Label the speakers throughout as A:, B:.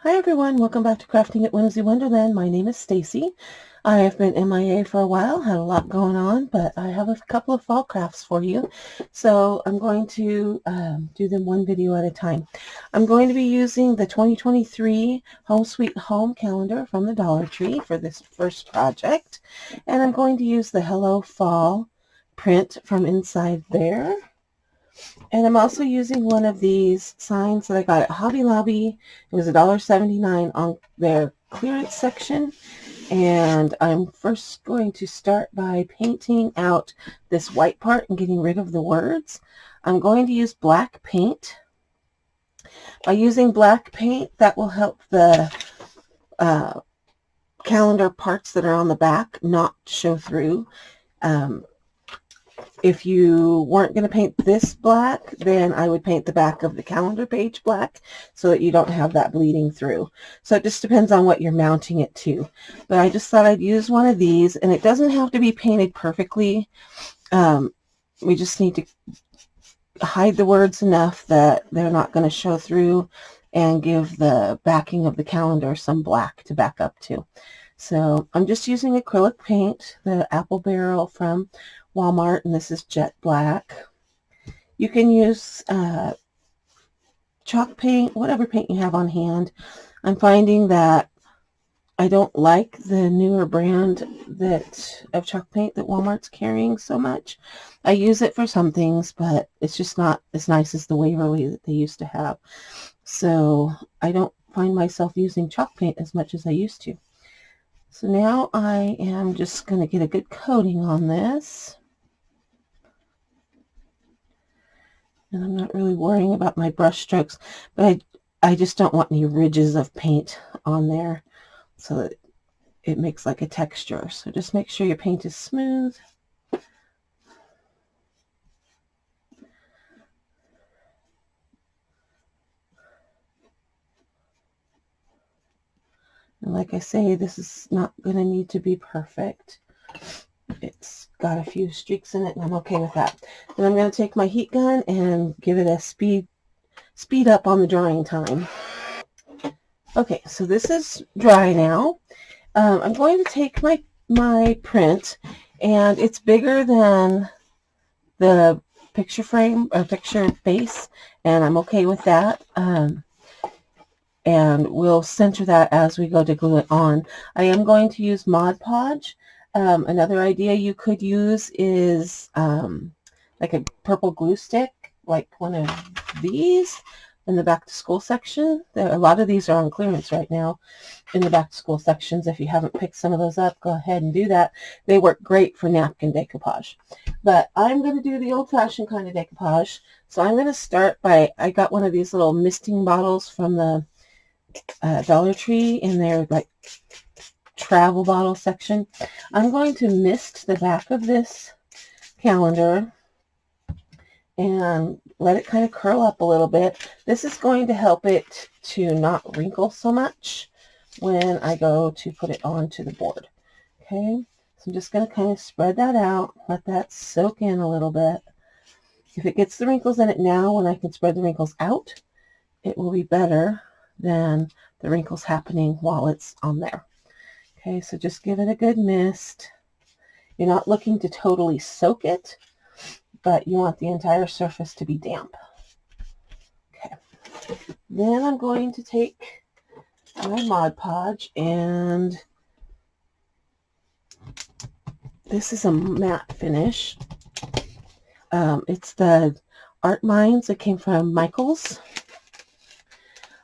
A: Hi everyone, welcome back to Crafting at Whimsy Wonderland. My name is Stacy. I have been MIA for a while, had a lot going on, but I have a couple of fall crafts for you. So I'm going to do them one video at a time. I'm going to be using the 2023 Home Sweet Home calendar from the Dollar Tree for this first project. And I'm going to use the Hello Fall print from inside there. And I'm also using one of these signs that I got at Hobby Lobby. It was $1.79 on their clearance section. And I'm first going to start by painting out this white part and getting rid of the words. I'm going to use black paint. By using black paint, that will help the calendar parts that are on the back not show through. If you weren't going to paint this black, then I would paint the back of the calendar page black so that you don't have that bleeding through. So it just depends on what you're mounting it to. But I just thought I'd use one of these, and it doesn't have to be painted perfectly. We just need to hide the words enough that they're not going to show through and give the backing of the calendar some black to back up to. So I'm just using acrylic paint, the Apple Barrel from Walmart, and this is jet black. You can use chalk paint, whatever paint you have on hand. I'm finding that I don't like the newer brand of chalk paint that Walmart's carrying so much. I use it for some things, but it's just not as nice as the Waverly that they used to have. So I don't find myself using chalk paint as much as I used to. So now I am just going to get a good coating on this. And I'm not really worrying about my brush strokes, but I just don't want any ridges of paint on there so that it makes like a texture. So just make sure your paint is smooth. And like I say, this is not going to need to be perfect. It's got a few streaks in it, and I'm okay with that. Then I'm going to take my heat gun and give it a speed up on the drying time. Okay, so this is dry now. I'm going to take my print, and it's bigger than the picture frame or picture base, and I'm okay with that. And we'll center that as we go to glue it on. I am going to use Mod Podge. Another idea you could use is like a purple glue stick, like one of these in the back to school section. A lot of these are on clearance right now in the back to school sections. If you haven't picked some of those up, go ahead and do that. They work great for napkin decoupage. But I'm going to do the old-fashioned kind of decoupage. So I'm going to start by, I got one of these little misting bottles from the Dollar Tree in their like travel bottle section. I'm going to mist the back of this calendar and let it kind of curl up a little bit. This is going to help it to not wrinkle so much when I go to put it onto the board. Okay, so I'm just going to kind of spread that out, let that soak in a little bit. If it gets the wrinkles in it now, when I can spread the wrinkles out, it will be better than the wrinkles happening while it's on there. Okay, so just give it a good mist. You're not looking to totally soak it, but you want the entire surface to be damp. Okay, then I'm going to take my Mod Podge, and this is a matte finish. It's the Art Minds that came from Michaels.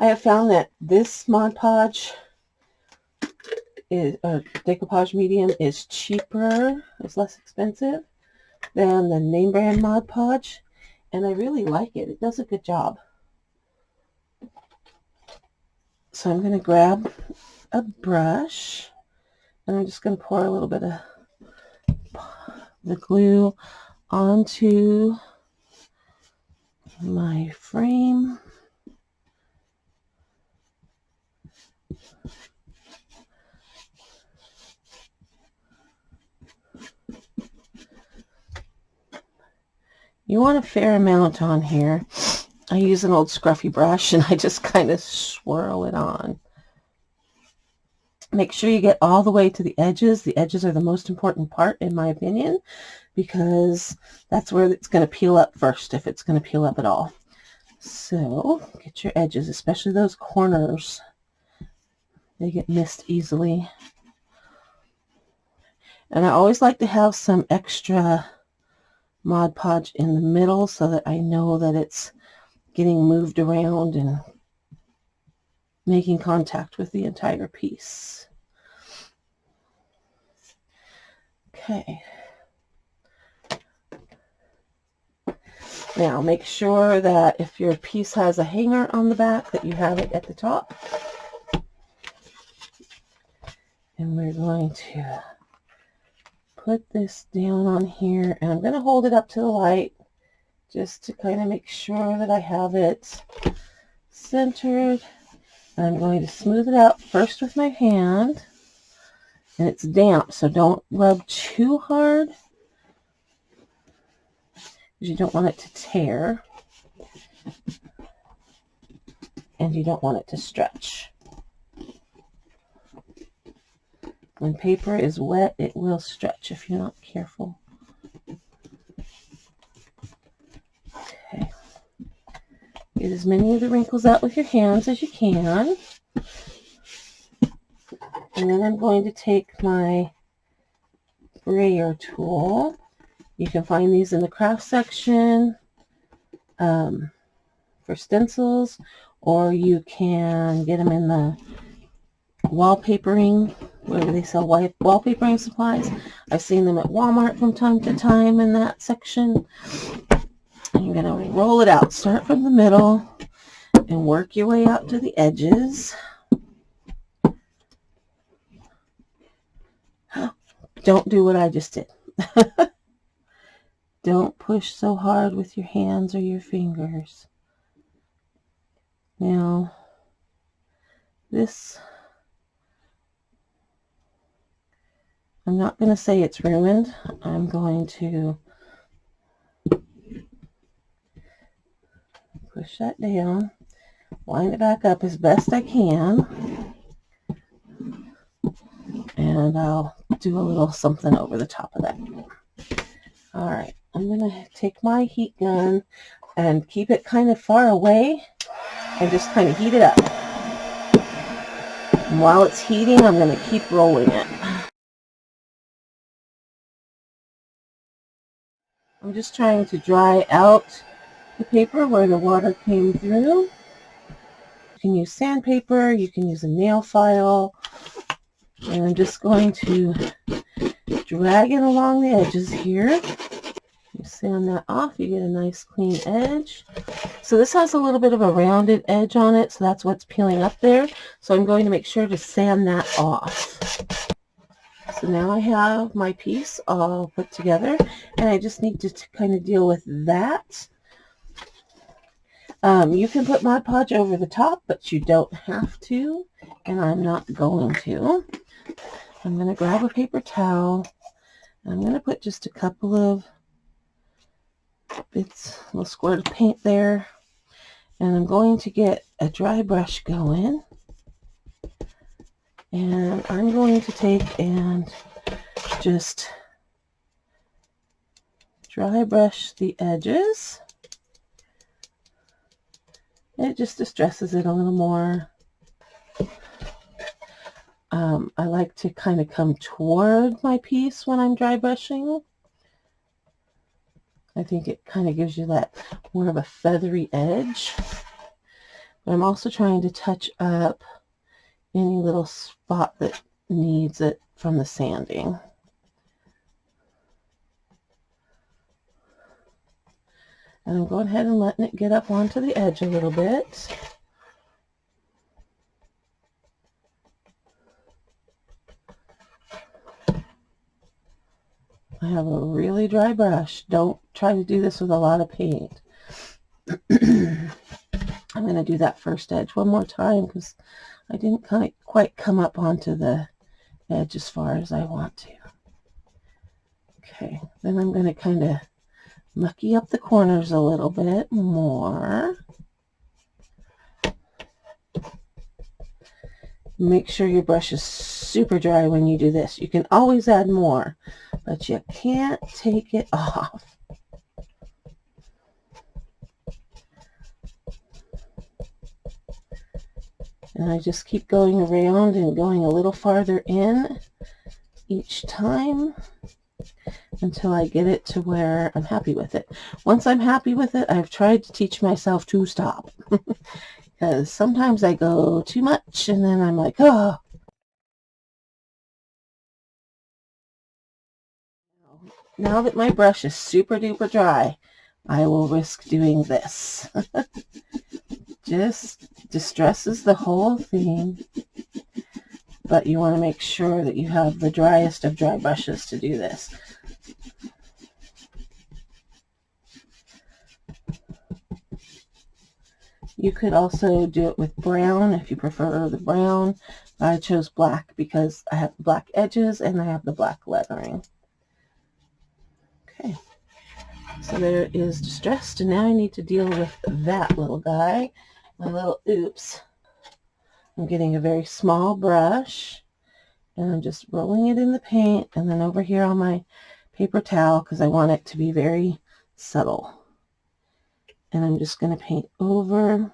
A: I have found that this Mod Podge decoupage medium is cheaper, it's less expensive than the name brand Mod Podge, and I really like it. It does a good job. So I'm going to grab a brush, and I'm just going to pour a little bit of the glue onto my frame. You want a fair amount on here. I use an old scruffy brush and I just kind of swirl it on. Make sure you get all the way to the edges. The edges are the most important part, in my opinion, because that's where it's going to peel up first, if it's going to peel up at all. So get your edges, especially those corners. They get missed easily. And I always like to have some extra Mod Podge in the middle so that I know that it's getting moved around and making contact with the entire piece. Okay. Now make sure that if your piece has a hanger on the back, that you have it at the top. And we're going to put this down on here, and I'm going to hold it up to the light just to kind of make sure that I have it centered. And I'm going to smooth it out first with my hand. And it's damp, so don't rub too hard, because you don't want it to tear. And you don't want it to stretch. When paper is wet, it will stretch if you're not careful. Okay. Get as many of the wrinkles out with your hands as you can. And then I'm going to take my brayer tool. You can find these in the craft section for stencils, or you can get them in the wallpapering, where they sell wallpapering supplies. I've seen them at Walmart from time to time in that section. And you're going to roll it out. Start from the middle and work your way out to the edges. Don't do what I just did. Don't push so hard with your hands or your fingers. Now, this, I'm not going to say it's ruined. I'm going to push that down, line it back up as best I can, and I'll do a little something over the top of that. All right, I'm going to take my heat gun and keep it kind of far away and just kind of heat it up. And while it's heating, I'm going to keep rolling it. I'm just trying to dry out the paper where the water came through. You can use sandpaper, you can use a nail file, and I'm just going to drag it along the edges here. You sand that off, you get a nice clean edge. So this has a little bit of a rounded edge on it, so that's what's peeling up there. So I'm going to make sure to sand that off. So now I have my piece all put together, and I just need to kind of deal with that. You can put Mod Podge over the top, but you don't have to, and I'm not going to. I'm going to grab a paper towel, and I'm going to put just a couple of bits, a little squirt of paint there, and I'm going to get a dry brush going, and I'm going to take and just dry brush the edges. It just distresses it a little more. I like to kind of come toward my piece when I'm dry brushing. I think it kind of gives you that more of a feathery edge. But I'm also trying to touch up any little spot that needs it from the sanding. And I'm going ahead and letting it get up onto the edge a little bit. I have a really dry brush. Don't try to do this with a lot of paint. I'm going to do that first edge one more time because I didn't quite come up onto the edge as far as I want to. Okay, then I'm going to kind of mucky up the corners a little bit more. Make sure your brush is super dry when you do this. You can always add more, but you can't take it off. And I just keep going around and going a little farther in each time until I get it to where I'm happy with it. Once I'm happy with it, I've tried to teach myself to stop. Because sometimes I go too much and then I'm like, oh. Now that my brush is super duper dry, I will risk doing this. Just distresses the whole thing, but you want to make sure that you have the driest of dry brushes to do this. You could also do it with brown if you prefer the brown. I chose black because I have the black edges and I have the black lettering. Okay, so there is distressed, and now I need to deal with that little guy, my little oops. I'm getting a very small brush and I'm just rolling it in the paint, and then over here on my paper towel, because I want it to be very subtle. And I'm just going to paint over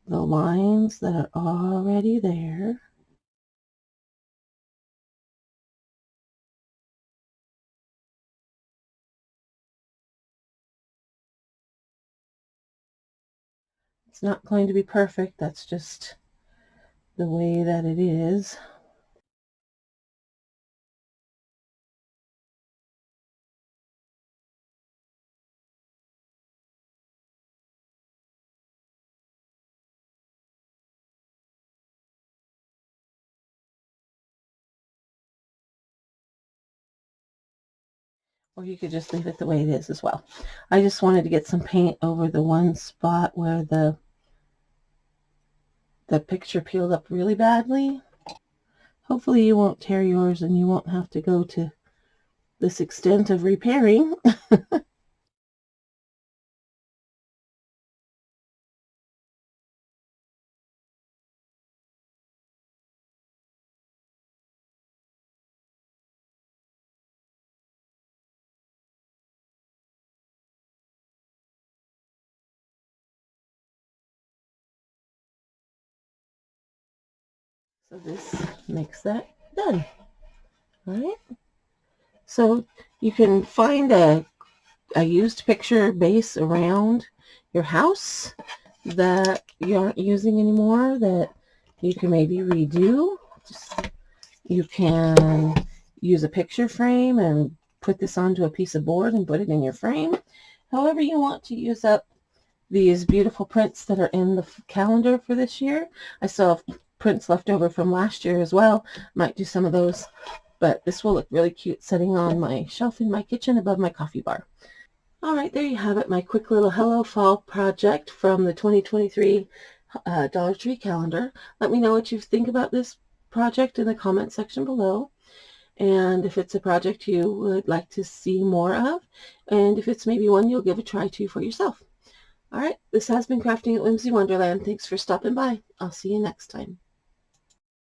A: the lines that are already there. It's not going to be perfect, that's just the way that it is. Or you could just leave it the way it is as well. I just wanted to get some paint over the one spot where the picture peeled up really badly. Hopefully you won't tear yours and you won't have to go to this extent of repairing. So this makes that done. All right. So you can find a used picture base around your house that you aren't using anymore that you can maybe redo. You can use a picture frame and put this onto a piece of board and put it in your frame. However you want to use up these beautiful prints that are in the calendar for this year. I still have prints left over from last year as well. Might do some of those, but this will look really cute sitting on my shelf in my kitchen above my coffee bar. All right, there you have it, my quick little Hello Fall project from the 2023 Dollar Tree calendar. Let me know what you think about this project in the comment section below, and if it's a project you would like to see more of, and if it's maybe one you'll give a try to for yourself. All right, this has been Crafting at Whimsy Wonderland. Thanks for stopping by. I'll see you next time.